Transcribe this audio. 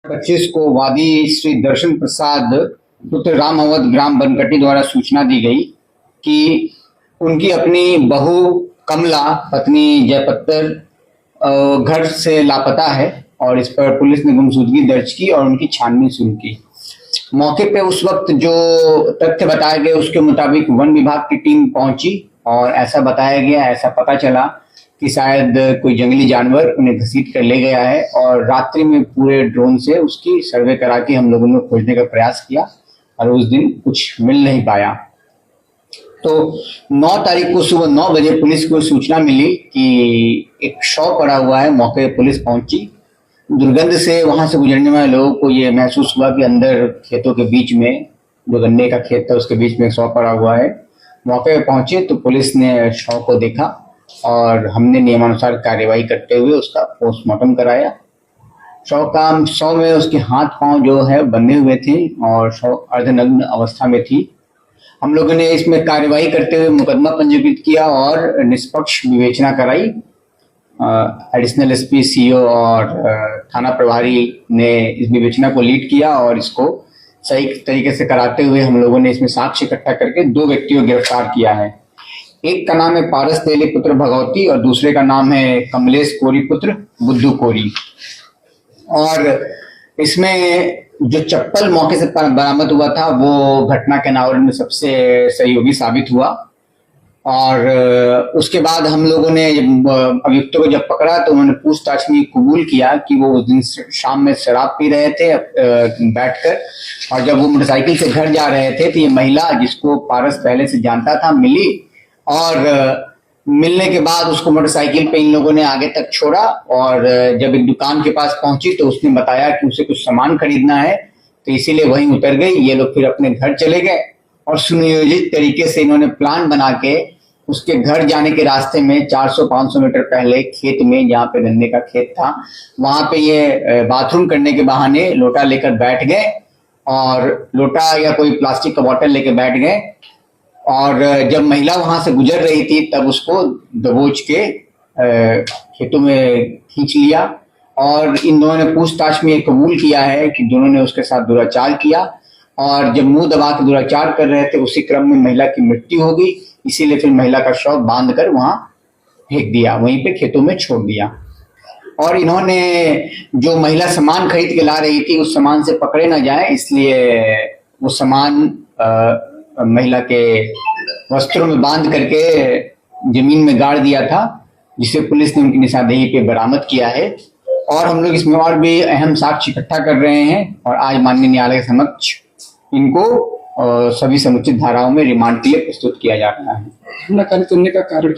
25 को वादी श्री दर्शन प्रसाद पुत्र राम अवध ग्राम बनकटी द्वारा सूचना दी गई कि उनकी अपनी बहू कमला पत्नी जयपत्तर घर से लापता है और इस पर पुलिस ने गुमशुदगी दर्ज की और उनकी छानबीन शुरू की। मौके पे उस वक्त जो तथ्य बताए गए उसके मुताबिक वन विभाग की टीम पहुंची और ऐसा बताया गया, ऐसा पता चला कि शायद कोई जंगली जानवर उन्हें घसीट कर ले गया है और रात्रि में पूरे ड्रोन से उसकी सर्वे करा के हम लोगों ने खोजने का प्रयास किया और उस दिन कुछ मिल नहीं पाया। तो 9 तारीख को सुबह 9 बजे पुलिस को सूचना मिली कि एक शव पड़ा हुआ है। मौके पर पुलिस पहुंची। दुर्गंध से वहां से गुजरने वाले लोगों को ये महसूस हुआ कि अंदर खेतों के बीच में, जो गन्ने का खेत था उसके बीच में शव पड़ा हुआ है। मौके पर पहुंचे तो पुलिस ने शव को देखा और हमने नियमानुसार कार्यवाही करते हुए उसका पोस्टमार्टम कराया। शव में उसके हाथ पांव जो है बंधे हुए थे और शव अर्धनग्न अवस्था में थी। हम लोगों ने इसमें कार्यवाही करते हुए मुकदमा पंजीकृत किया और निष्पक्ष विवेचना कराई। एडिशनल एसपी, सीओ और थाना प्रभारी ने इस विवेचना को लीड किया और इसको सही तरीके से कराते हुए हम लोगों ने इसमें साक्ष्य इकट्ठा करके 2 व्यक्तियों को गिरफ्तार किया है। एक का नाम है पारस तेली पुत्र भगवती और दूसरे का नाम है कमलेश कोरी पुत्र बुद्धू कोरी। और इसमें जो चप्पल मौके से बरामद हुआ था वो घटना के अनावरण में सबसे सहयोगी साबित हुआ। और उसके बाद हम लोगों ने अभियुक्तों को जब पकड़ा तो उन्होंने पूछताछ में कबूल किया कि वो उस दिन शाम में शराब पी रहे थे बैठकर, और जब वो मोटरसाइकिल से घर जा रहे थे तो ये महिला, जिसको पारस पहले से जानता था, मिली और मिलने के बाद उसको मोटरसाइकिल पे इन लोगों ने आगे तक छोड़ा और जब एक दुकान के पास पहुंची तो उसने बताया कि उसे कुछ सामान खरीदना है, तो इसीलिए वहीं उतर गई। ये लोग फिर अपने घर चले गए और सुनियोजित तरीके से इन्होंने प्लान बना के उसके घर जाने के रास्ते में 400-500 मीटर पहले खेत में, जहाँ पे गन्ने का खेत था, वहां पे ये बाथरूम करने के बहाने लोटा लेकर बैठ गए और लोटा या कोई प्लास्टिक का बोतल लेकर बैठ गए। और जब महिला वहां से गुजर रही थी तब उसको दबोच के खेतों में खींच लिया। और इन दोनों ने पूछताछ में कबूल किया है कि दोनों ने उसके साथ दुराचार किया और जब मुंह दबा के दुराचार कर रहे थे उसी क्रम में महिला की मृत्यु हो गई। इसीलिए फिर महिला का शव बांध कर वहां फेंक दिया, वहीं पे खेतों में छोड़ दिया। और इन्होंने जो महिला सामान खरीद के ला रही थी उस सामान से पकड़े ना जाए इसलिए वो सामान महिला के वस्त्रों में बांध करके जमीन में गाड़ दिया था, जिसे पुलिस ने उनकी निशानदेही पे बरामद किया है। और हम लोग इसमें और भी अहम साक्ष्य इकट्ठा कर रहे हैं और आज माननीय न्यायालय के समक्ष इनको सभी समुचित धाराओं में रिमांड के लिए प्रस्तुत किया जा रहा है। हमला करने का कारण